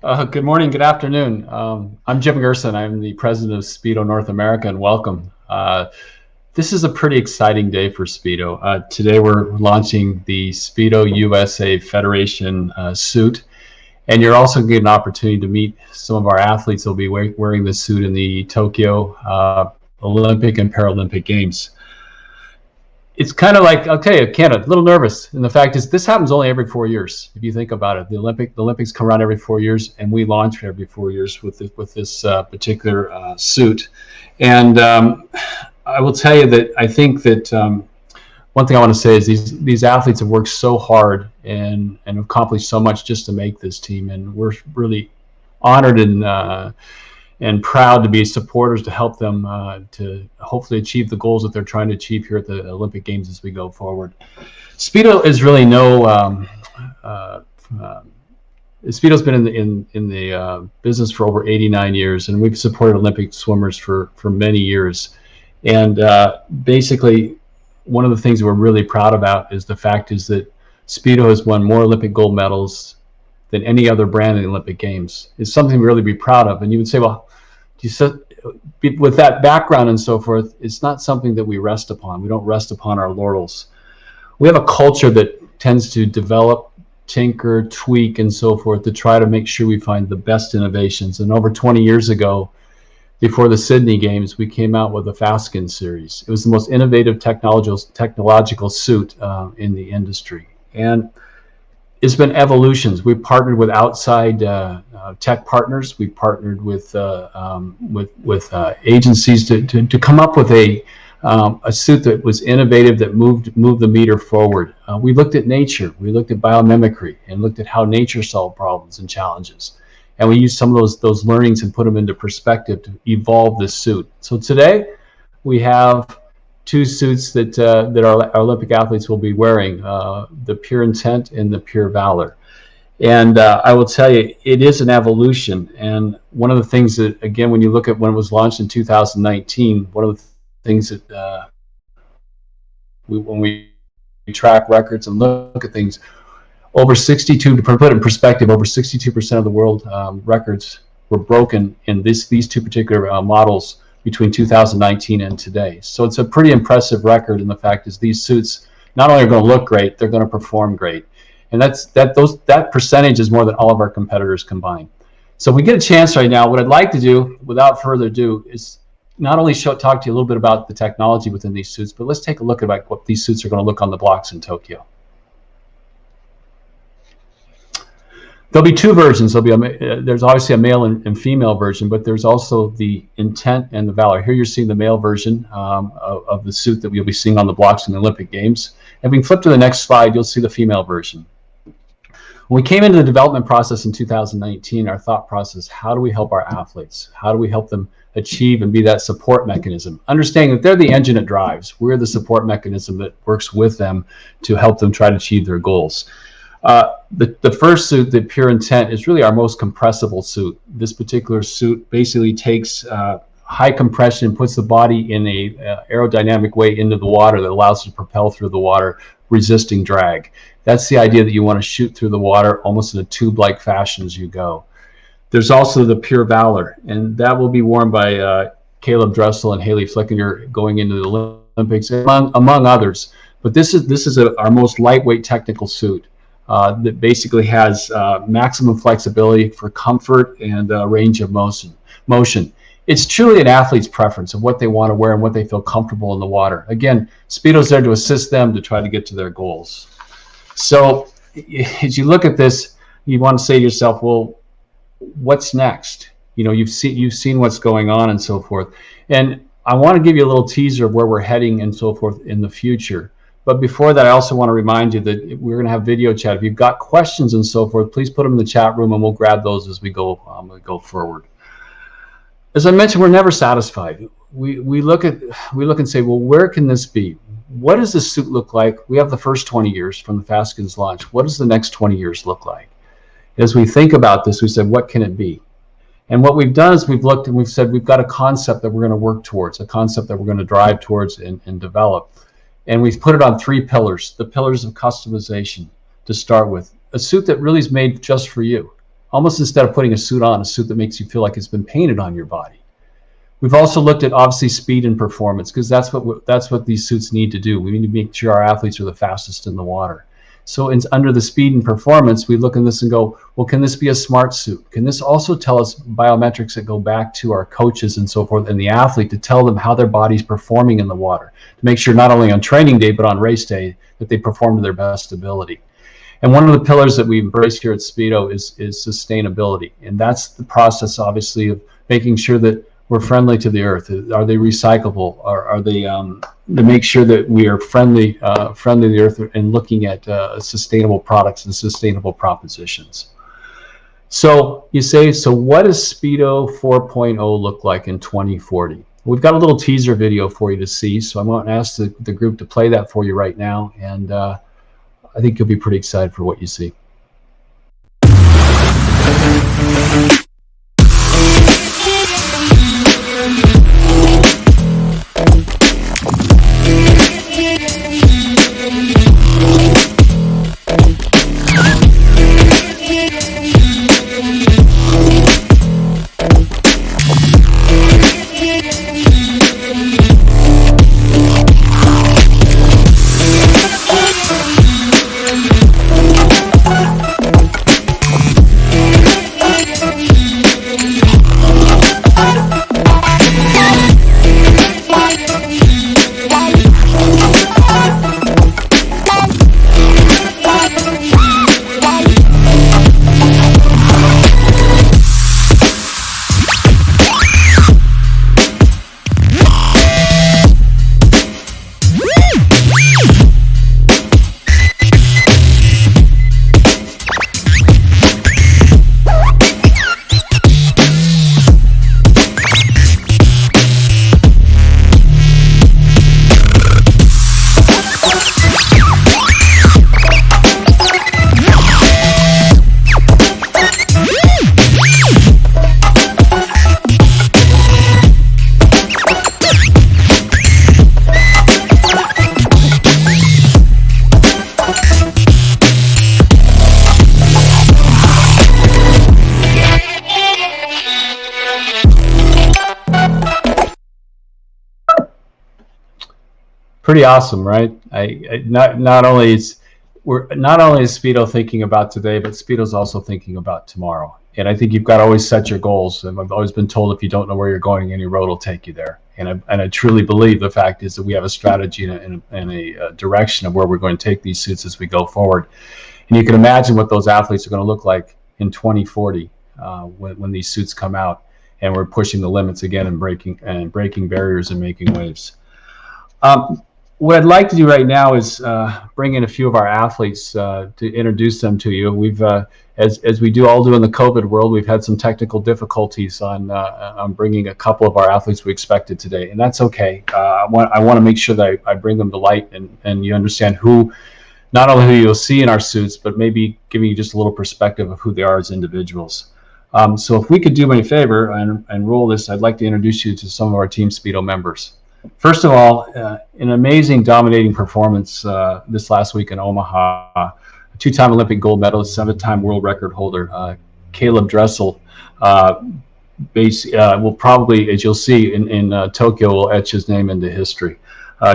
Good morning, good afternoon. I'm Jim Gerson. I'm the president of Speedo North America, and welcome. This is a pretty exciting day for Speedo. Today we're launching the Speedo USA Federation suit, and you're also getting an opportunity to meet some of our athletes who will be wearing this suit in the Tokyo Olympic and Paralympic Games. It's kind of like, okay, Canada, a little nervous. And the fact is, this happens only every 4 years. If you think about it, the Olympics come around every 4 years, and we launch every 4 years with this particular suit. And I will tell you that I think that one thing I want to say is these athletes have worked so hard and accomplished so much just to make this team, and we're really honored and proud to be supporters to help them to hopefully achieve the goals that they're trying to achieve here at the Olympic Games as we go forward. Speedo is really Speedo's been in the business for over 89 years, and we've supported Olympic swimmers for many years. And basically, one of the things we're really proud about is the fact is that Speedo has won more Olympic gold medals than any other brand in the Olympic Games. It's something to really be proud of. And you would say, well, with that background and so forth, it's not something that we rest upon. We don't rest upon our laurels. We have a culture that tends to develop, tinker, tweak, and so forth to try to make sure we find the best innovations. And over 20 years ago, before the Sydney Games, we came out with the Fastskin series. It was the most innovative technological suit in the industry. And it's been evolutions. We've partnered with outside tech partners. We've partnered with agencies to come up with a suit that was innovative, that moved the meter forward. We looked at nature. We looked at biomimicry and looked at how nature solved problems and challenges. And we used some of those learnings and put them into perspective to evolve this suit. So today we have two suits that our Olympic athletes will be wearing, the Pure Intent and the Pure Valor. And I will tell you, it is an evolution. And one of the things that, again, when you look at when it was launched in 2019, one of the things that when we track records and look at things, over 62, to put it in perspective, over 62% of the world records were broken in these two particular models between 2019 and today. So it's a pretty impressive record, and the fact is these suits not only are going to look great, they're going to perform great. And that percentage is more than all of our competitors combined. So if we get a chance right now, what I'd like to do, without further ado, is not only talk to you a little bit about the technology within these suits, but let's take a look at what these suits are going to look on the blocks in Tokyo. There'll be two versions. There's obviously a male and female version, but there's also the Intent and the Valor. Here you're seeing the male version of the suit that we'll be seeing on the blocks in the Olympic Games. And if we can flip to the next slide, you'll see the female version. When we came into the development process in 2019, our thought process, how do we help our athletes? How do we help them achieve and be that support mechanism? Understanding that they're the engine that drives. We're the support mechanism that works with them to help them try to achieve their goals. The first suit, the Pure Intent, is really our most compressible suit. This particular suit basically takes high compression and puts the body in a aerodynamic way into the water that allows it to propel through the water, resisting drag. That's the idea, that you want to shoot through the water almost in a tube-like fashion as you go. There's also the Pure Valor, and that will be worn by Caleb Dressel and Haley Flickinger going into the Olympics, among others. But this is our most lightweight technical suit. That basically has maximum flexibility for comfort and range of motion. It's truly an athlete's preference of what they want to wear and what they feel comfortable in the water. Again, Speedo's there to assist them to try to get to their goals. So as you look at this, you want to say to yourself, well, what's next? You know, you've seen what's going on and so forth. And I want to give you a little teaser of where we're heading and so forth in the future. But before that, I also want to remind you that we're going to have video chat. If you've got questions and so forth, please put them in the chat room, and we'll grab those as we go forward. As I mentioned, we're never satisfied. We look and say, well, where can this be? What does this suit look like? We have the first 20 years from the Fastskin's launch. What does the next 20 years look like? As we think about this, we said, what can it be? And what we've done is we've looked and we've said, we've got a concept that we're going to work towards, a concept that we're going to drive towards and develop. And we've put it on three pillars, the pillars of customization to start with. A suit that really is made just for you. almost instead of putting a suit on, a suit that makes you feel like it's been painted on your body. We've also looked at obviously speed and performance, because that's what these suits need to do. We need to make sure our athletes are the fastest in the water. So under the speed and performance, we look at this and go, well, can this be a smart suit? Can this also tell us biometrics that go back to our coaches and so forth and the athlete to tell them how their body's performing in the water, to make sure not only on training day but on race day that they perform to their best ability. And one of the pillars that we embrace here at Speedo is sustainability. And that's the process, obviously, of making sure that we're friendly to the earth. Are they recyclable? Are they to make sure that we are friendly to the earth and looking at sustainable products and sustainable propositions? So you say, so what does Speedo 4.0 look like in 2040? We've got a little teaser video for you to see, so I'm going to ask the group to play that for you right now, and I think you'll be pretty excited for what you see. Pretty awesome, right? Not only is Speedo thinking about today, but Speedo's also thinking about tomorrow. And I think you've got to always set your goals. And I've always been told if you don't know where you're going, any road will take you there. And I truly believe the fact is that we have a strategy and a direction of where we're going to take these suits as we go forward. And you can imagine what those athletes are going to look like in 2040 when these suits come out and we're pushing the limits again and breaking barriers and making waves. What I'd like to do right now is bring in a few of our athletes to introduce them to you. We've, as we all do in the COVID world, we've had some technical difficulties on bringing a couple of our athletes we expected today, and that's okay. I want to make sure that I bring them to light and you understand not only who you'll see in our suits, but maybe giving you just a little perspective of who they are as individuals. So if we could do me a favor and roll this, I'd like to introduce you to some of our Team Speedo members. First of all, an amazing dominating performance this last week in Omaha. A two-time Olympic gold medalist, 7-time world record holder, Caleb Dressel, will probably, as you'll see in Tokyo, will etch his name into history.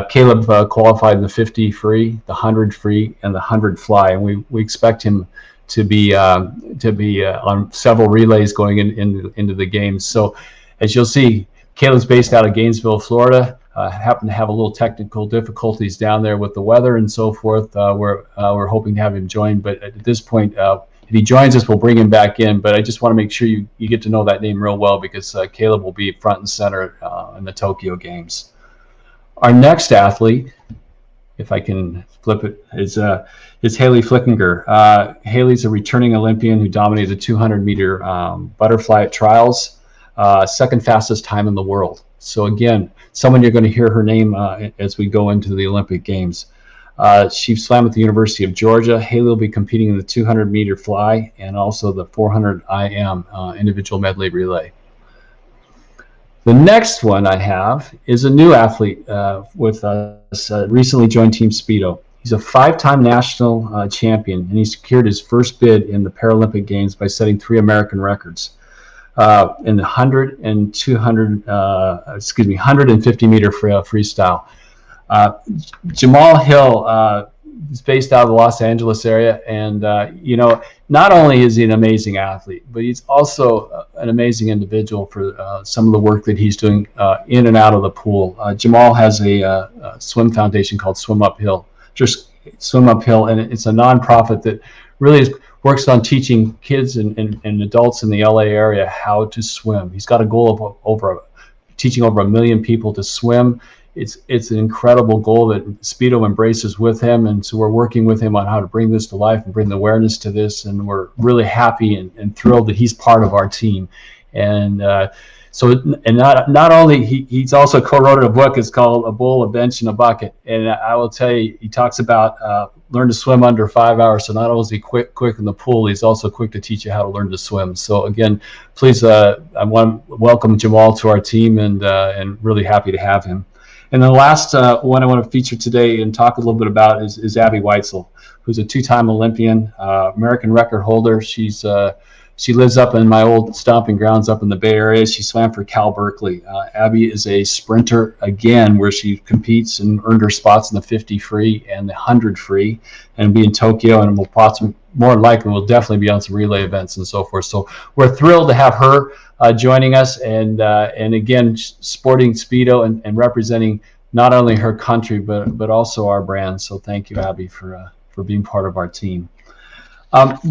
Caleb qualified in the 50 free, the 100 free, and the 100 fly, and we expect him to be on several relays going into the games. So, as you'll see, Caleb's based out of Gainesville, Florida. Happened to have a little technical difficulties down there with the weather and so forth. We're hoping to have him join, but at this point, if he joins us, we'll bring him back in. But I just want to make sure you get to know that name real well, because Caleb will be front and center in the Tokyo Games. Our next athlete, if I can flip it, is Haley Flickinger. Haley's a returning Olympian who dominated the 200-meter butterfly at trials, second fastest time in the world. So again, someone you're going to hear her name as we go into the Olympic Games. She swam at the University of Georgia. Haley will be competing in the 200-meter fly and also the 400 IM individual medley relay. The next one I have is a new athlete with us, recently joined Team Speedo. He's a 5-time national champion, and he secured his first bid in the Paralympic Games by setting 3 American records in the 100 and 200, 150 meter freestyle. Jamal Hill is based out of the Los Angeles area, and not only is he an amazing athlete, but he's also an amazing individual for some of the work that he's doing in and out of the pool. Jamal has a swim foundation called Swim Uphill, just Swim Uphill, and it's a nonprofit that really works on teaching kids and adults in the LA area how to swim. He's got a goal of teaching over 1 million people to swim. It's an incredible goal that Speedo embraces with him, and so we're working with him on how to bring this to life and bring the awareness to this, and we're really happy and thrilled that he's part of our team. And not only he's also co-wrote a book. It's called A Bull, a Bench, and a Bucket, and I will tell you, he talks about learn to swim under 5 hours. So not only is he quick in the pool, he's also quick to teach you how to learn to swim. So again, please, I want to welcome Jamal to our team, and really happy to have him. And the last one I want to feature today and talk a little bit about is Abby Weitzel, who's a 2-time Olympian, American record holder. She lives up in my old stomping grounds up in the Bay Area. She swam for Cal Berkeley. Abby is a sprinter, again, where she competes and earned her spots in the 50 free and the 100 free, and be in Tokyo, and will possibly, more likely, will definitely be on some relay events and so forth. So we're thrilled to have her joining us, and again, sporting Speedo and representing not only her country but also our brand. So thank you, Abby, for being part of our team.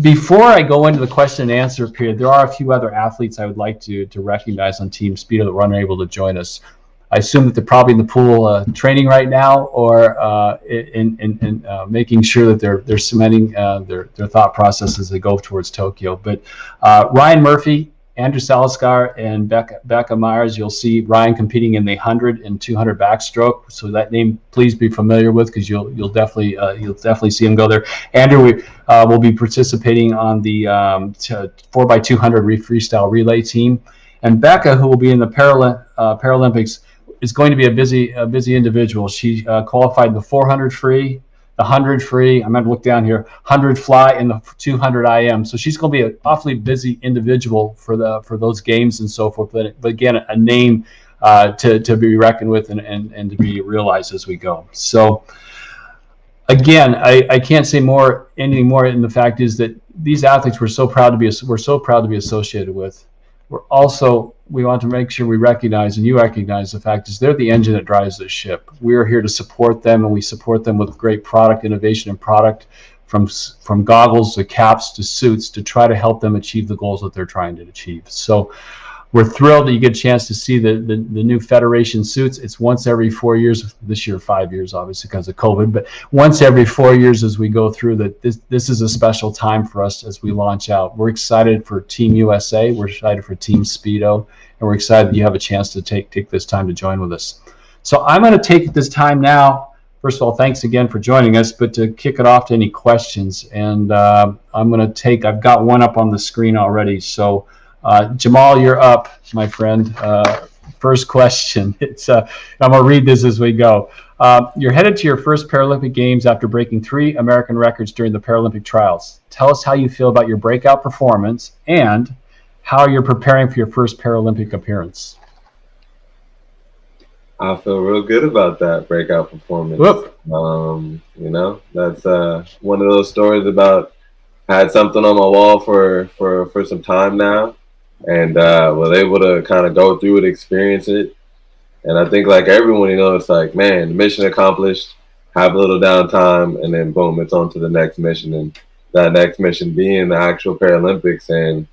Before I go into the question and answer period, there are a few other athletes I would like to recognize on Team Speedo that were unable to join us. I assume that they're probably in the pool training right now, or in making sure that they're cementing their thought process as they go towards Tokyo. But Ryan Murphy, Andrew Saliskar, and Becca Myers, you'll see Ryan competing in the 100 and 200 backstroke. So that name, please be familiar with, because you'll definitely see him go there. Andrew will be participating on the 4x200 freestyle relay team, and Becca, who will be in the Paralympics, is going to be a busy individual. She qualified the 400 free, the 100 free, I'm going to look down here, 100 fly, and the 200 IM. So she's going to be an awfully busy individual for those games and so forth. But again, a name to be reckoned with and to be realized as we go. So again, I can't say anything more. And the fact is that these athletes we're so proud to be associated with. We want to make sure we recognize, and you recognize, the fact is they're the engine that drives this ship. We are here to support them, and we support them with great product innovation and product, from goggles to caps to suits, to try to help them achieve the goals that they're trying to achieve. So we're thrilled that you get a chance to see the new Federation suits. It's once every 4 years. This year, 5 years, obviously, because of COVID. But once every 4 years as we go through that, this is a special time for us as we launch out. We're excited for Team USA. We're excited for Team Speedo. And we're excited that you have a chance to take this time to join with us. So I'm going to take this time now. First of all, thanks again for joining us, but to kick it off to any questions. And I've got one up on the screen already. So Jamal, you're up, my friend. First question. I'm going to read this as we go. You're headed to your first Paralympic Games after breaking 3 American records during the Paralympic trials. Tell us how you feel about your breakout performance and how you're preparing for your first Paralympic appearance. I feel real good about that breakout performance. That's one of those stories about I had something on my wall for some time now, and was able to kind of go through it, experience it. And I think, like everyone, it's like, man, mission accomplished, have a little downtime, and then boom, it's on to the next mission. And that next mission being the actual Paralympics. And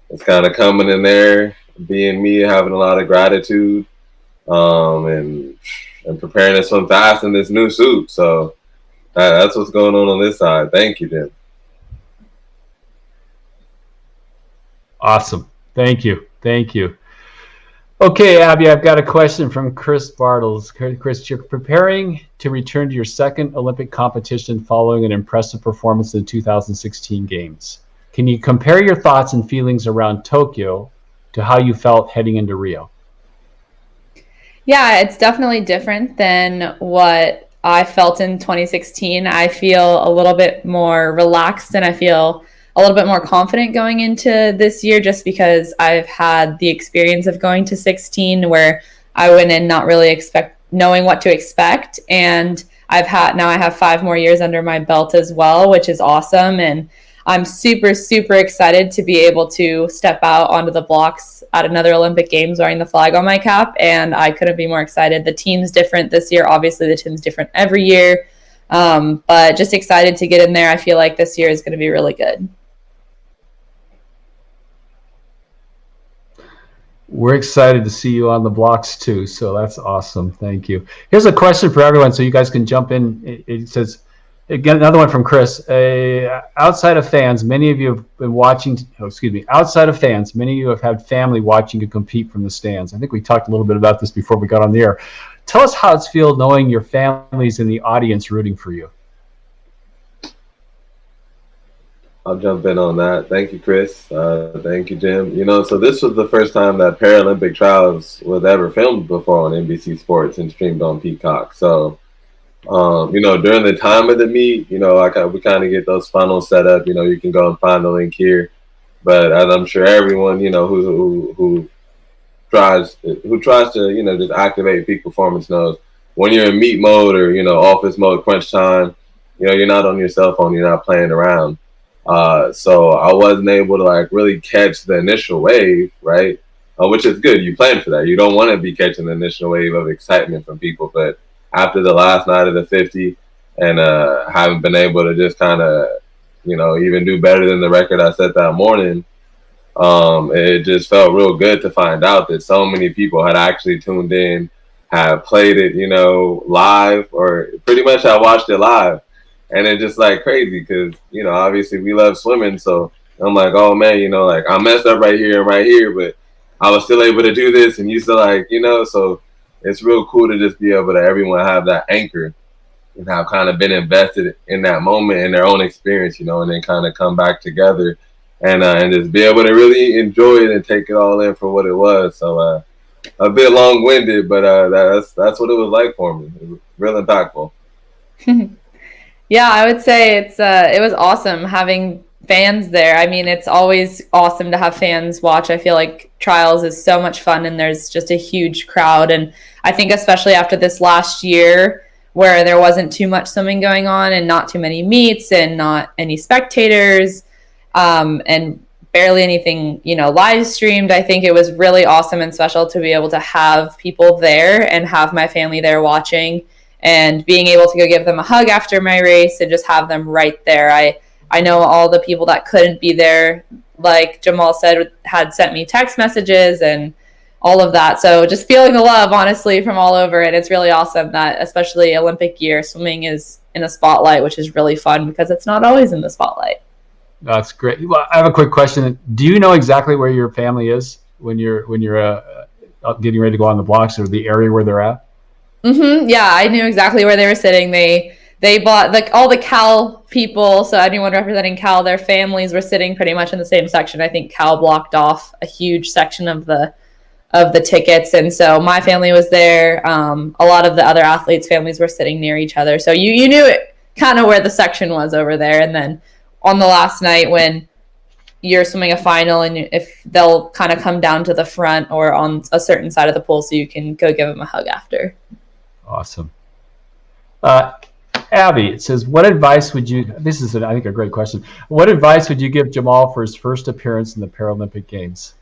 it's kind of coming in there, being me, having a lot of gratitude, and preparing to swim fast in this new suit. So that's what's going on this side. Thank you, Jim. Awesome. Thank you. Okay, Abby, I've got a question from Chris Bartles. Chris, you're preparing to return to your second Olympic competition following an impressive performance in the 2016 Games. Can you compare your thoughts and feelings around Tokyo to how you felt heading into Rio? Yeah, it's definitely different than what I felt in 2016. I feel a little bit more relaxed and I feel a little bit more confident going into this year just because I've had the experience of going to 16 where I went in not really knowing what to expect. And I have 5 more years under my belt as well, which is awesome. And I'm super, super excited to be able to step out onto the blocks at another Olympic Games wearing the flag on my cap. And I couldn't be more excited. The team's different this year. Obviously, the team's different every year. But just excited to get in there. I feel like this year is going to be really good. We're excited to see you on the blocks too, so that's awesome. Thank you. Here's a question for everyone, so you guys can jump in. It says, again, another one from Chris. Outside of fans, many of you have been watching. Outside of fans, many of you have had family watching you compete from the stands. I think we talked a little bit about this before we got on the air. Tell us how it's feel knowing your family's in the audience rooting for you. I'll jump in on that. Thank you, Chris. Thank you, Jim. So this was the first time that Paralympic trials was ever filmed before on NBC Sports and streamed on Peacock. So, during the time of the meet, we kind of get those funnels set up. You can go and find the link here. But as I'm sure everyone, who tries to, just activate peak performance knows, when you're in meet mode or, office mode, crunch time, you're not on your cell phone, you're not playing around. So I wasn't able to really catch the initial wave, right? Which is good. You plan for that. You don't want to be catching the initial wave of excitement from people. But after the last night of the 50 and haven't been able to just kind of, even do better than the record I set that morning, it just felt real good to find out that so many people had actually tuned in, have played it, live, or pretty much I watched it live. And it's just crazy because, obviously we love swimming. So I'm like, oh man, I messed up right here and right here, but I was still able to do this. And you still so it's real cool to just be able to everyone have that anchor and have kind of been invested in that moment in their own experience, and then kind of come back together and just be able to really enjoy it and take it all in for what it was. So a bit long-winded, but that's what it was like for me. It was real impactful. Yeah, I would say it was awesome having fans there. I mean, it's always awesome to have fans watch. I feel like trials is so much fun and there's just a huge crowd. And I think especially after this last year where there wasn't too much swimming going on and not too many meets and not any spectators, and barely anything, live streamed, I think it was really awesome and special to be able to have people there and have my family there watching. And being able to go give them a hug after my race and just have them right there. I know all the people that couldn't be there, like Jamal said, had sent me text messages and all of that. So just feeling the love, honestly, from all over. And it's really awesome that, especially Olympic year, swimming is in the spotlight, which is really fun because it's not always in the spotlight. That's great. Well, I have a quick question. Do you know exactly where your family is when you're getting ready to go on the blocks, or the area where they're at? Mm-hmm. Yeah, I knew exactly where they were sitting. They bought all the Cal people, so anyone representing Cal, their families were sitting pretty much in the same section. I think Cal blocked off a huge section of the tickets, and so my family was there. A lot of the other athletes' families were sitting near each other, so you knew it kind of where the section was over there. And then on the last night when you're swimming a final, and if they'll kind of come down to the front or on a certain side of the pool, so you can go give them a hug after. Awesome. Abby, it says, what advice would you, this is, I think, a great question. What advice would you give Jamal for his first appearance in the Paralympic Games?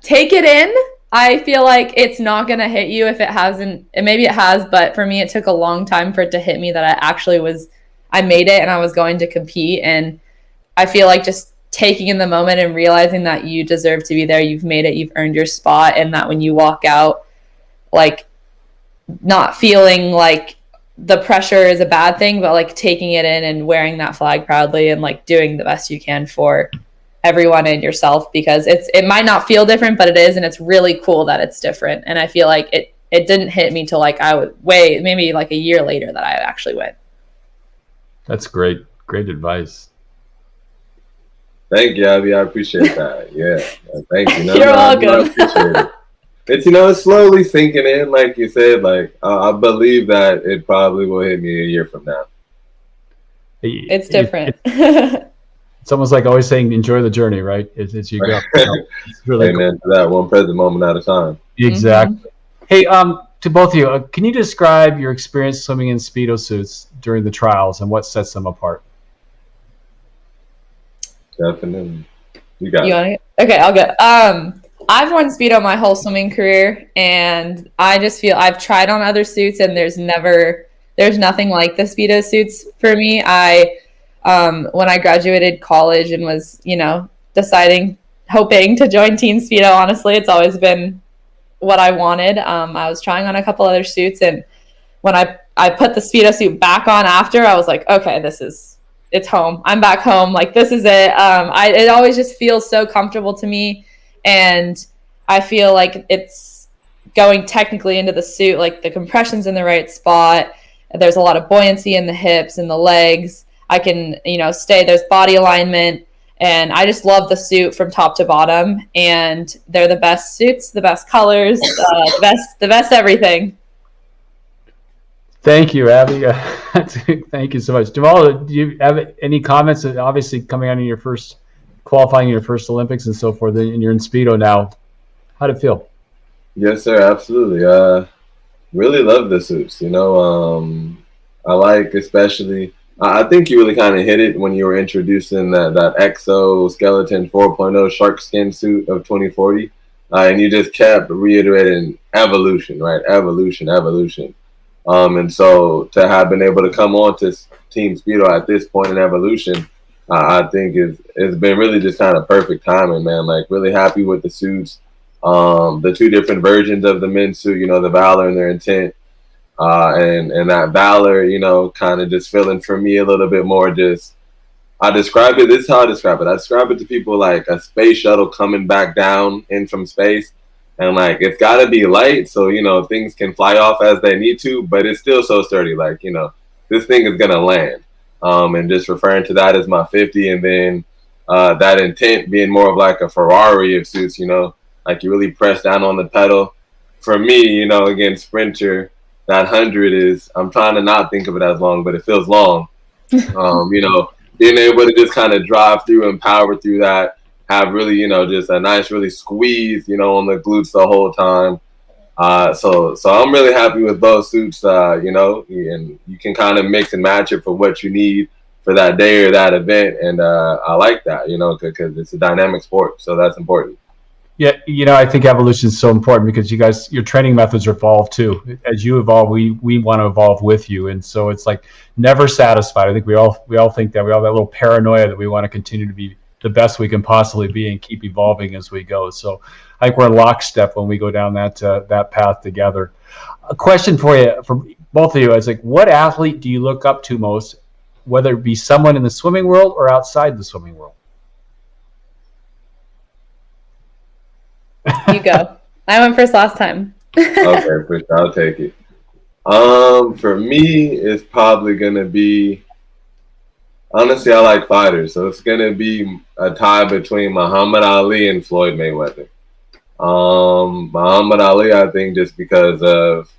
Take it in. I feel like it's not going to hit you if it hasn't, and maybe it has, but for me, it took a long time for it to hit me that I made it and I was going to compete. And I feel like just taking in the moment and realizing that you deserve to be there, you've made it, you've earned your spot, and that when you walk out, not feeling like the pressure is a bad thing, but taking it in and wearing that flag proudly and doing the best you can for everyone and yourself, because it might not feel different, but it is, and it's really cool that it's different. And I feel like it didn't hit me till I would wait maybe a year later that I actually went. That's great advice. Thank you, Abby. I appreciate that. Yeah, thank you. You're welcome. I appreciate it. it's it's slowly sinking in, like you said. Like I believe that it probably will hit me a year from now. It's different. It's almost like always saying, enjoy the journey, right? As you go. So it's really Amen to that. One present moment at a time. Exactly. Mm-hmm. Hey, to both of you, can you describe your experience swimming in Speedo suits during the trials and what sets them apart? Definitely. You got it. Okay, I'll go. I've worn Speedo my whole swimming career, and I just feel I've tried on other suits, and there's nothing like the Speedo suits for me. When I graduated college and was, hoping to join Team Speedo, honestly, it's always been what I wanted. I was trying on a couple other suits, and when I put the Speedo suit back on after, I was like, okay, it's home. I'm back home. Like, this is it. It always just feels so comfortable to me. And I feel like it's going technically into the suit, like the compression's in the right spot. There's a lot of buoyancy in the hips and the legs. I can, there's body alignment. And I just love the suit from top to bottom. And they're the best suits, the best colors, the best everything. Thank you, Abby. Thank you so much. Jamal, do you have any comments? Obviously, coming out in qualifying in your first Olympics and so forth, and you're in Speedo now. How did it feel? Yes, sir. Absolutely. Really love the suits. I like especially. I think you really kind of hit it when you were introducing that exoskeleton 4.0 shark skin suit of 2040, and you just kept reiterating evolution, right? Evolution, evolution. And so to have been able to come on to Team Speedo at this point in evolution, I think it's been really just kind of perfect timing, man. Like, really happy with the suits, the two different versions of the men's suit, the Valor and their Intent, and that Valor, kind of just feeling for me a little bit more. This is how I describe it. I describe it to people like a space shuttle coming back down in from space. And, like, it's got to be light so, things can fly off as they need to, but it's still so sturdy. Like, this thing is going to land. And just referring to that as my 50. And then that Intent being more of like a Ferrari of suits, like you really press down on the pedal. For me, again, sprinter, that 100 is, I'm trying to not think of it as long, but it feels long. Being able to just kind of drive through and power through that. Have really, just a nice, really squeeze, on the glutes the whole time. So I'm really happy with both suits, and you can kind of mix and match it for what you need for that day or that event. And I like that, because it's a dynamic sport. So that's important. Yeah, I think evolution is so important because your training methods evolve too. As you evolve, we want to evolve with you, and so it's like never satisfied. I think we all think that we all have that little paranoia that we want to continue to be the best we can possibly be and keep evolving as we go. So I think we're in lockstep when we go down that path together. A question for you, for both of you, is like, what athlete do you look up to most, whether it be someone in the swimming world or outside the swimming world? You go. I went first last time. Okay, for sure. I'll take it. For me, it's probably gonna be. Honestly, I like fighters, so it's gonna be a tie between Muhammad Ali and Floyd Mayweather. Muhammad Ali, I think, just because of,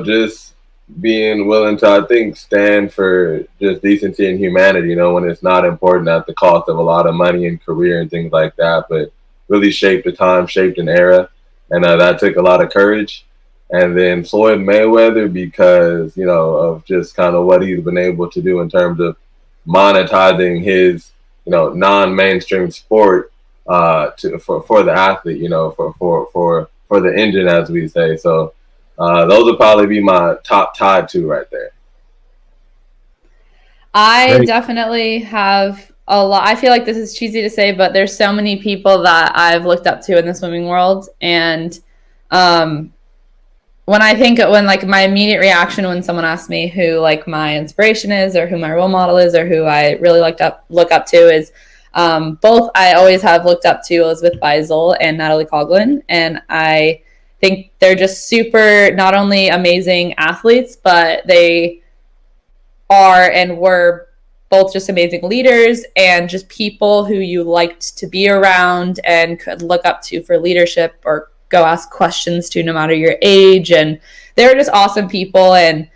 just being willing to, I think, stand for just decency and humanity, when it's not important at the cost of a lot of money and career and things like that, but really shaped the time, shaped an era, and that took a lot of courage. And then Floyd Mayweather, because, of just kind of what he's been able to do in terms of monetizing his, non-mainstream sport for the athlete, for the engine, as we say. So those would probably be my top tied two right there. I definitely have a lot. I feel like this is cheesy to say, but there's so many people that I've looked up to in the swimming world. And when like my immediate reaction when someone asks me who like my inspiration is or who my role model is or who I really look up to is both I always have looked up to Elizabeth Beisel and Natalie Coughlin. And I think they're just super, not only amazing athletes, but they are and were both just amazing leaders and just people who you liked to be around and could look up to for leadership or go ask questions to, no matter your age. And they were just awesome people. And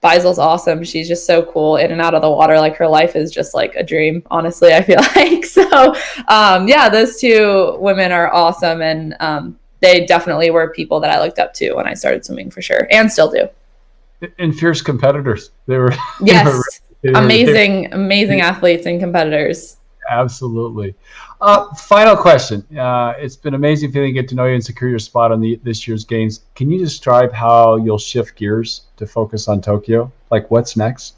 Beisel's awesome. She's just so cool in and out of the water. Like, her life is just like a dream, honestly, I feel like. So yeah, those two women are awesome. And they definitely were people that I looked up to when I started swimming, for sure, and still do. And fierce competitors. They were. Yes. Amazing athletes and competitors. Absolutely. Final question. It's been amazing feeling to get to know you and secure your spot on this year's games. Can you describe how you'll shift gears to focus on Tokyo? Like, what's next?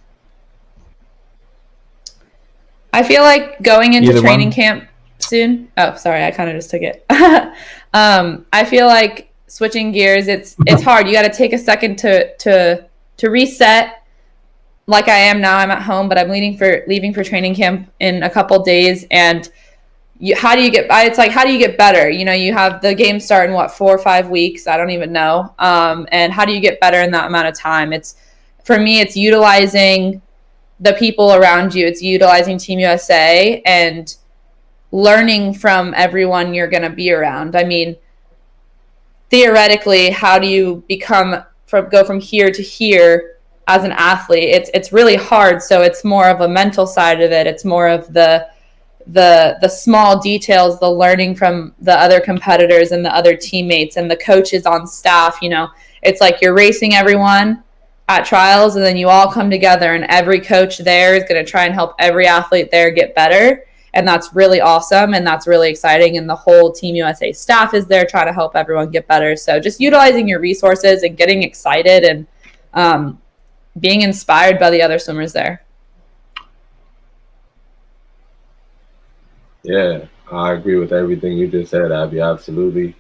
I feel like going into training camp soon. Oh, sorry, I kind of just took it. I feel like switching gears, it's hard. You got to take a second to reset. Like I am now, I'm at home, but I'm leaving for training camp in a couple days. And how do you get better? You know, you have the game start in 4 or 5 weeks. I don't even know. And how do you get better in that amount of time? For me, it's utilizing the people around you. It's utilizing Team USA and learning from everyone you're going to be around. I mean, theoretically, how do you go from here to here as an athlete? It's really hard. So it's more of a mental side of it. It's more of the small details, the learning from the other competitors and the other teammates and the coaches on staff. You know, it's like you're racing everyone at trials, and then you all come together, and every coach there is going to try and help every athlete there get better. And that's really awesome, and that's really exciting. And the whole Team USA staff is there trying to help everyone get better. So just utilizing your resources and getting excited and being inspired by the other swimmers there. Yeah, I agree with everything you just said, Abby. Absolutely.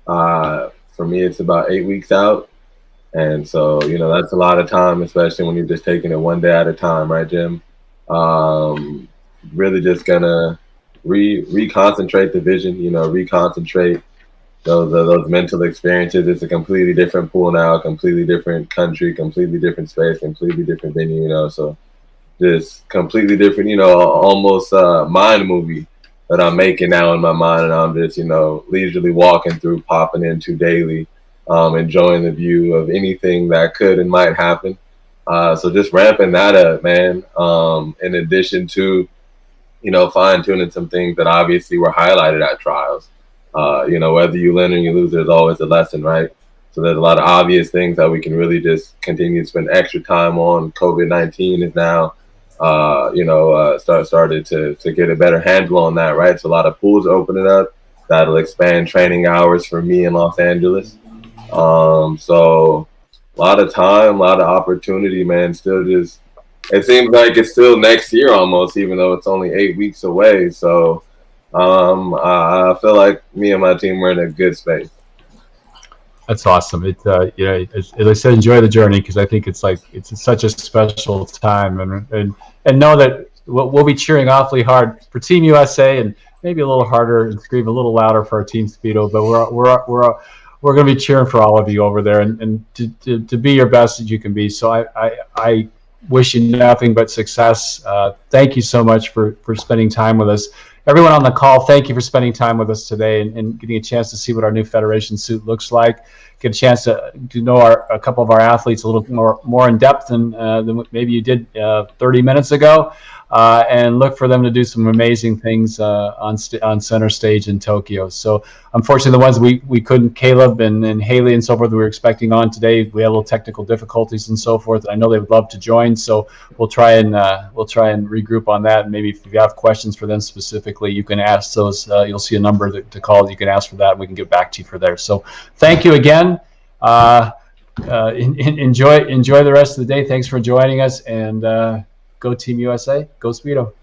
For me, it's about 8 weeks out. And so, you know, that's a lot of time, especially when you're just taking it one day at a time, right, Jim? Really just gonna reconcentrate the vision, you know, reconcentrate those mental experiences. It's a completely different pool now, completely different country, completely different space, completely different venue, you know. So just completely different, you know, almost mind movie that I'm making now in my mind, and I'm just, you know, leisurely walking through, popping into daily, enjoying the view of anything that could and might happen. So just ramping that up, man. In addition to, you know, fine-tuning some things that obviously were highlighted at trials. You know, whether you win or you lose, there's always a lesson, right? So there's a lot of obvious things that we can really just continue to spend extra time on. COVID-19 is now, started to get a better handle on that, right? So a lot of pools are opening up. That'll expand training hours for me in Los Angeles. So a lot of time, a lot of opportunity, man. Still just, it seems like it's still next year almost, even though it's only 8 weeks away. So I feel like me and my team were in a good space. That's awesome. As I said, enjoy the journey, because I think it's such a special time, and know that we'll be cheering awfully hard for Team USA, and maybe a little harder and scream a little louder for our Team Speedo. But we're going to be cheering for all of you over there, and to be your best that you can be. So I wish you nothing but success. Thank you so much for spending time with us. Everyone on the call, thank you for spending time with us today and getting a chance to see what our new Federation suit looks like. Get a chance to know a couple of our athletes a little more in depth than maybe you did 30 minutes ago, and look for them to do some amazing things on center stage in Tokyo. So unfortunately, the ones we couldn't, Caleb and Haley and so forth, we were expecting on today, we had a little technical difficulties and so forth. I know they would love to join, so we'll try and regroup on that. And maybe if you have questions for them specifically, you can ask those. You'll see a number to call. You can ask for that, and we can get back to you for there. So thank you again. Enjoy the rest of the day. Thanks for joining us, and go Team USA, go Speedo.